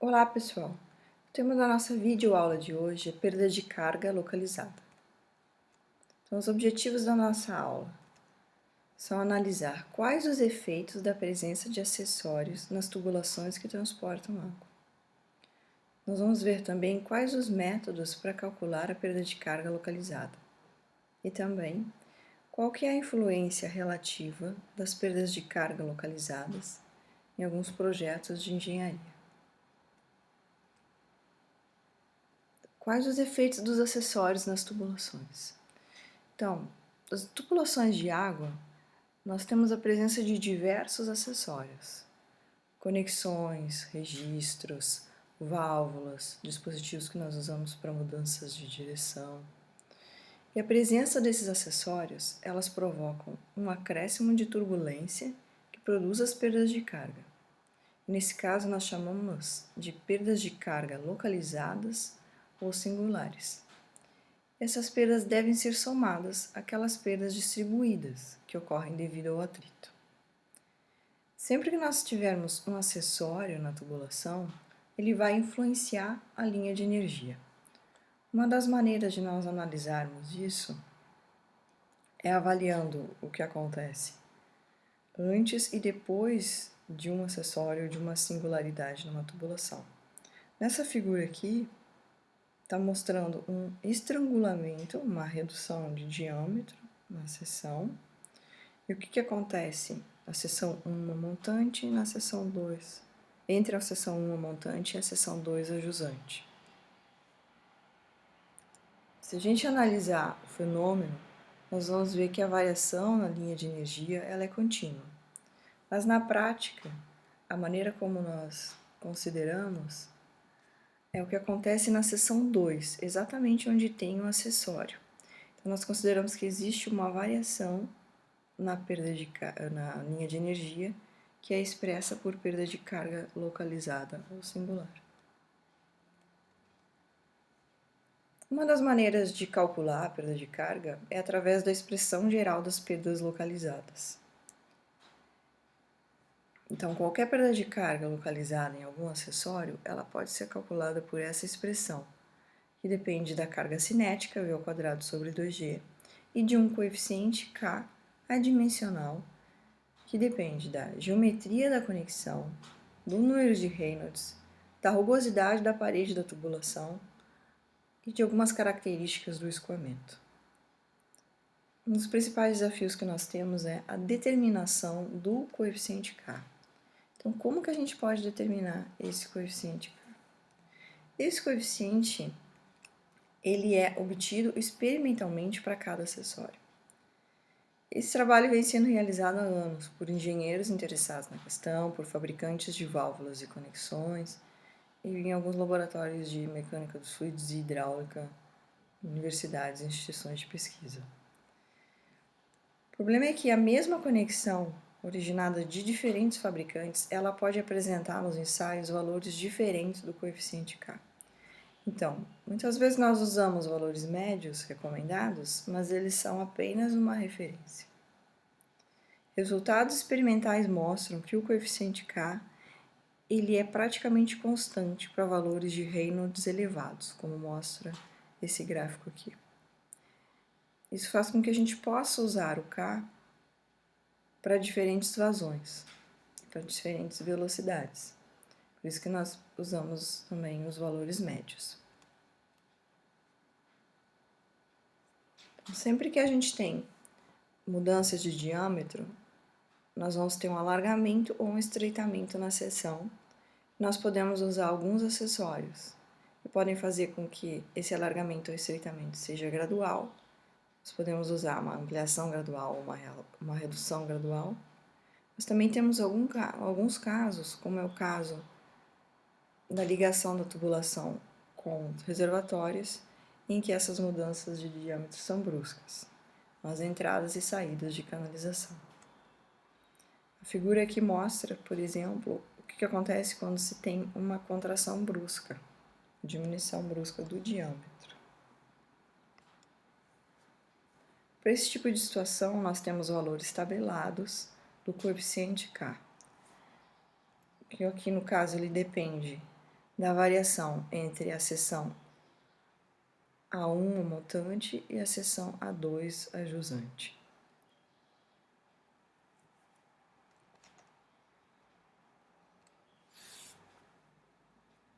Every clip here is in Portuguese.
Olá pessoal, o tema da nossa videoaula de hoje é perda de carga localizada. Então, os objetivos da nossa aula são analisar quais os efeitos da presença de acessórios nas tubulações que transportam água. Nós vamos ver também quais os métodos para calcular a perda de carga localizada e também qual que é a influência relativa das perdas de carga localizadas em alguns projetos de engenharia. Quais os efeitos dos acessórios nas tubulações? Então, as tubulações de água, nós temos a presença de diversos acessórios, conexões, registros, válvulas, dispositivos que nós usamos para mudanças de direção. E a presença desses acessórios, elas provocam um acréscimo de turbulência que produz as perdas de carga. Nesse caso, nós chamamos de perdas de carga localizadas ou singulares. Essas perdas devem ser somadas àquelas perdas distribuídas, que ocorrem devido ao atrito. Sempre que nós tivermos um acessório na tubulação, ele vai influenciar a linha de energia. Uma das maneiras de nós analisarmos isso é avaliando o que acontece antes e depois de um acessório, de uma singularidade numa tubulação. Nessa figura aqui, está mostrando um estrangulamento, uma redução de diâmetro na seção. E o que acontece na seção 1 a montante e na seção 2, entre a seção 1 a montante e a seção 2 a jusante. Se a gente analisar o fenômeno, nós vamos ver que a variação na linha de energia ela é contínua. Mas na prática, a maneira como nós consideramos é o que acontece na seção 2, exatamente onde tem o acessório. Então, nós consideramos que existe uma variação na linha de energia, que é expressa por perda de carga localizada ou singular. Uma das maneiras de calcular a perda de carga é através da expressão geral das perdas localizadas. Então, qualquer perda de carga localizada em algum acessório, ela pode ser calculada por essa expressão, que depende da carga cinética, V² sobre 2G, e de um coeficiente K adimensional, que depende da geometria da conexão, do número de Reynolds, da rugosidade da parede da tubulação e de algumas características do escoamento. Um dos principais desafios que nós temos é a determinação do coeficiente K. Então, como que a gente pode determinar esse coeficiente K? Esse coeficiente ele é obtido experimentalmente para cada acessório. Esse trabalho vem sendo realizado há anos por engenheiros interessados na questão, por fabricantes de válvulas e conexões, e em alguns laboratórios de mecânica dos fluidos e hidráulica, universidades e instituições de pesquisa. O problema é que a mesma conexão originada de diferentes fabricantes, ela pode apresentar nos ensaios valores diferentes do coeficiente K. Então, muitas vezes nós usamos valores médios recomendados, mas eles são apenas uma referência. Resultados experimentais mostram que o coeficiente K ele é praticamente constante para valores de Reynolds elevados, como mostra esse gráfico aqui. Isso faz com que a gente possa usar o K para diferentes vazões, para diferentes velocidades. Por isso que nós usamos também os valores médios. Então, sempre que a gente tem mudanças de diâmetro, nós vamos ter um alargamento ou um estreitamento na seção. Nós podemos usar alguns acessórios que podem fazer com que esse alargamento ou estreitamento seja gradual. Nós podemos usar uma ampliação gradual ou uma redução gradual. Mas também temos alguns casos, como é o caso da ligação da tubulação com reservatórios, em que essas mudanças de diâmetro são bruscas, as entradas e saídas de canalização. A figura aqui mostra, por exemplo, o que acontece quando se tem uma contração brusca, diminuição brusca do diâmetro. Para esse tipo de situação, nós temos valores tabelados do coeficiente K, que aqui no caso ele depende da variação entre a seção A1 montante e a seção A2 a jusante.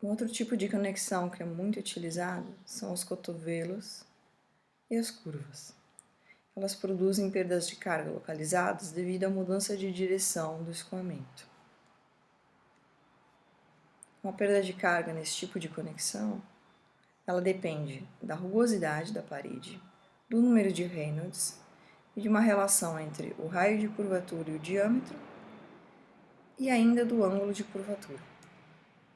Um outro tipo de conexão que é muito utilizado são os cotovelos e as curvas. Elas produzem perdas de carga localizadas devido à mudança de direção do escoamento. Uma perda de carga nesse tipo de conexão, ela depende da rugosidade da parede, do número de Reynolds e de uma relação entre o raio de curvatura e o diâmetro e ainda do ângulo de curvatura.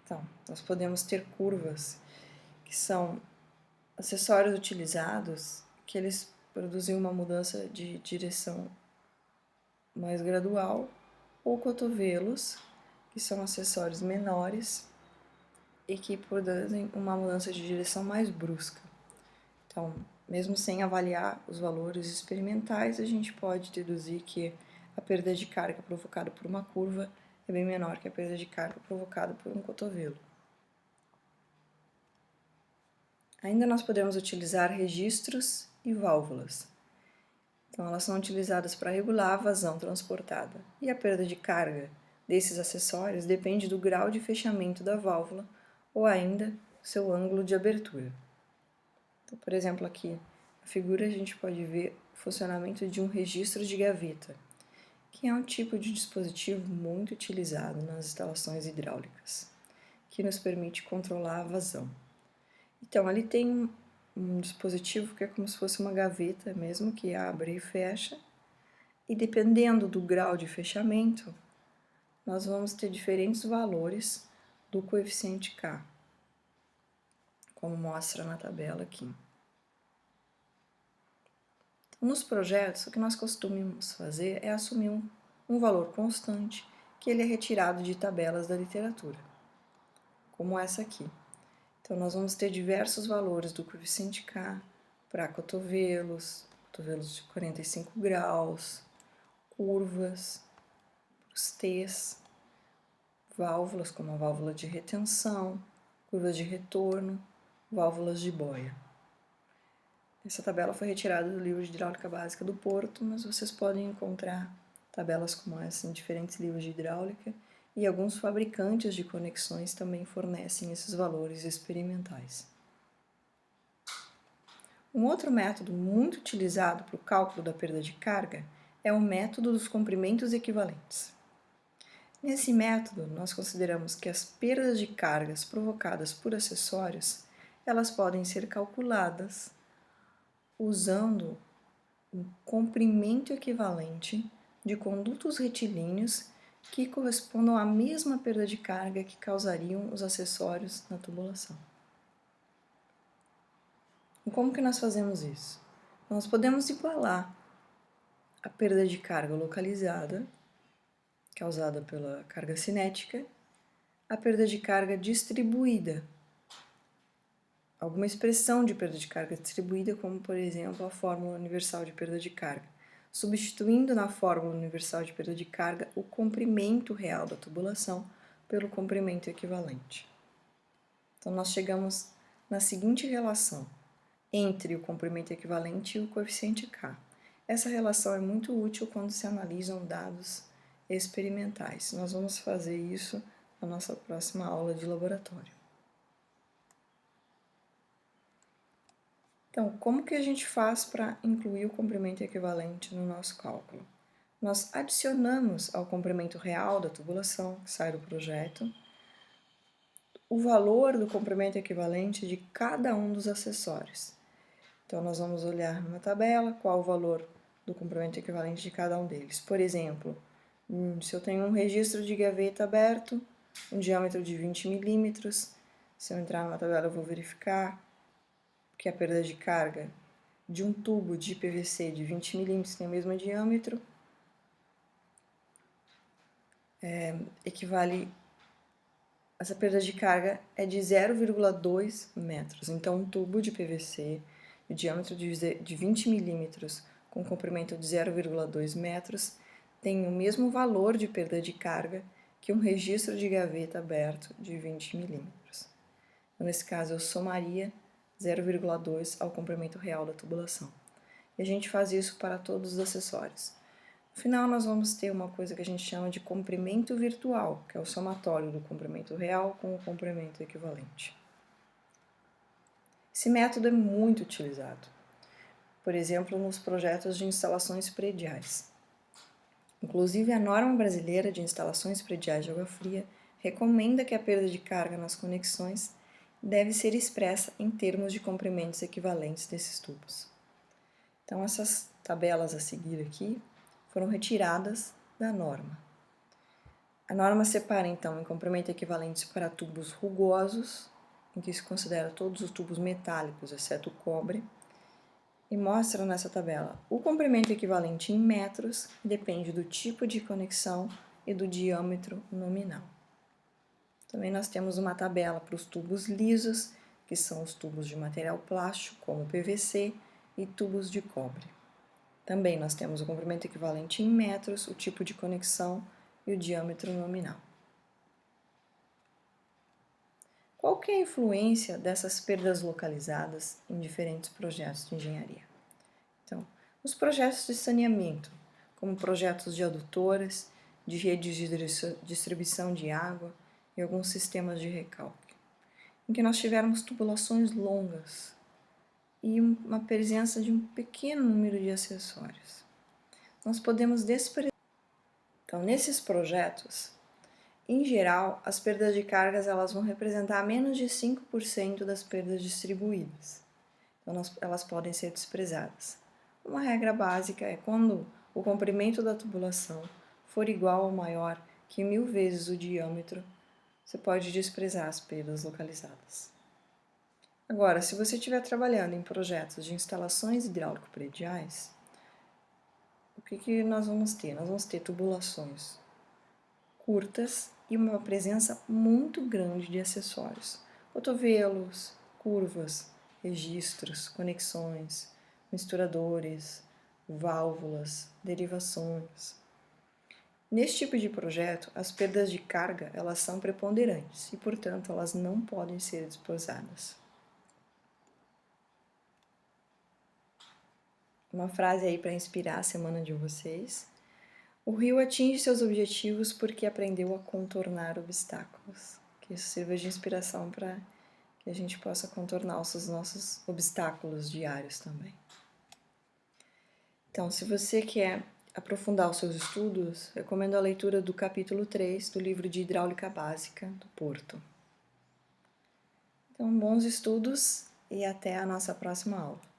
Então, nós podemos ter curvas que são acessórios utilizados que eles produzem uma mudança de direção mais gradual, ou cotovelos, que são acessórios menores e que produzem uma mudança de direção mais brusca. Então, mesmo sem avaliar os valores experimentais, a gente pode deduzir que a perda de carga provocada por uma curva é bem menor que a perda de carga provocada por um cotovelo. Ainda nós podemos utilizar registros e válvulas. Então, elas são utilizadas para regular a vazão transportada. E a perda de carga desses acessórios depende do grau de fechamento da válvula ou ainda seu ângulo de abertura. Então, por exemplo, aqui na figura a gente pode ver o funcionamento de um registro de gaveta, que é um tipo de dispositivo muito utilizado nas instalações hidráulicas, que nos permite controlar a vazão. Então, ali tem um dispositivo que é como se fosse uma gaveta mesmo, que abre e fecha, e dependendo do grau de fechamento, nós vamos ter diferentes valores do coeficiente K, como mostra na tabela aqui. Então, nos projetos, o que nós costumamos fazer é assumir um valor constante, que ele é retirado de tabelas da literatura, como essa aqui. Então, nós vamos ter diversos valores do coeficiente K para cotovelos de 45 graus, curvas, os T's, válvulas como a válvula de retenção, curvas de retorno, válvulas de boia. Essa tabela foi retirada do livro de hidráulica básica do Porto, mas vocês podem encontrar tabelas como essa em diferentes livros de hidráulica e alguns fabricantes de conexões também fornecem esses valores experimentais. Um outro método muito utilizado para o cálculo da perda de carga é o método dos comprimentos equivalentes. Nesse método, nós consideramos que as perdas de cargas provocadas por acessórios, elas podem ser calculadas usando um comprimento equivalente de condutos retilíneos que correspondam à mesma perda de carga que causariam os acessórios na tubulação. E como que nós fazemos isso? Nós podemos igualar a perda de carga localizada, causada pela carga cinética, à perda de carga distribuída. Alguma expressão de perda de carga distribuída, como por exemplo a fórmula universal de perda de carga, substituindo na fórmula universal de perda de carga o comprimento real da tubulação pelo comprimento equivalente. Então, nós chegamos na seguinte relação entre o comprimento equivalente e o coeficiente K. Essa relação é muito útil quando se analisam dados experimentais. Nós vamos fazer isso na nossa próxima aula de laboratório. Então, como que a gente faz para incluir o comprimento equivalente no nosso cálculo? Nós adicionamos ao comprimento real da tubulação, que sai do projeto, o valor do comprimento equivalente de cada um dos acessórios. Então, nós vamos olhar numa tabela qual o valor do comprimento equivalente de cada um deles. Por exemplo, se eu tenho um registro de gaveta aberto, um diâmetro de 20 milímetros, se eu entrar numa tabela eu vou verificar que a perda de carga de um tubo de PVC de 20 milímetros tem o mesmo diâmetro, essa perda de carga é de 0,2 metros. Então, um tubo de PVC de diâmetro de 20 milímetros com comprimento de 0,2 metros tem o mesmo valor de perda de carga que um registro de gaveta aberto de 20 milímetros. Nesse caso, eu somaria 0,2 ao comprimento real da tubulação. E a gente faz isso para todos os acessórios. No final, nós vamos ter uma coisa que a gente chama de comprimento virtual, que é o somatório do comprimento real com o comprimento equivalente. Esse método é muito utilizado, por exemplo, nos projetos de instalações prediais. Inclusive, a norma brasileira de instalações prediais de água fria recomenda que a perda de carga nas conexões deve ser expressa em termos de comprimentos equivalentes desses tubos. Então, essas tabelas a seguir aqui foram retiradas da norma. A norma separa, então, em comprimento equivalentes para tubos rugosos, em que se considera todos os tubos metálicos, exceto o cobre, e mostra nessa tabela o comprimento equivalente em metros, que depende do tipo de conexão e do diâmetro nominal. Também nós temos uma tabela para os tubos lisos, que são os tubos de material plástico, como PVC, e tubos de cobre. Também nós temos o comprimento equivalente em metros, o tipo de conexão e o diâmetro nominal. Qual que é a influência dessas perdas localizadas em diferentes projetos de engenharia? Então, os projetos de saneamento, como projetos de adutoras, de redes de distribuição de água e alguns sistemas de recalque, em que nós tivermos tubulações longas e uma presença de um pequeno número de acessórios. Nós podemos desprezar. Então, nesses projetos, em geral, as perdas de cargas elas vão representar menos de 5% das perdas distribuídas. Então, elas podem ser desprezadas. Uma regra básica é quando o comprimento da tubulação for igual ou maior que 1000 vezes o diâmetro, você pode desprezar as perdas localizadas. Agora, se você estiver trabalhando em projetos de instalações hidráulico-prediais, o que nós vamos ter? Nós vamos ter tubulações curtas e uma presença muito grande de acessórios, cotovelos, curvas, registros, conexões, misturadores, válvulas, derivações. Nesse tipo de projeto, as perdas de carga elas são preponderantes e, portanto, elas não podem ser desprezadas. Uma frase aí para inspirar a semana de vocês. O rio atinge seus objetivos porque aprendeu a contornar obstáculos. Que isso sirva de inspiração para que a gente possa contornar os nossos obstáculos diários também. Então, se você quer aprofundar os seus estudos, recomendo a leitura do capítulo 3 do livro de Hidráulica Básica do Porto. Então, bons estudos e até a nossa próxima aula.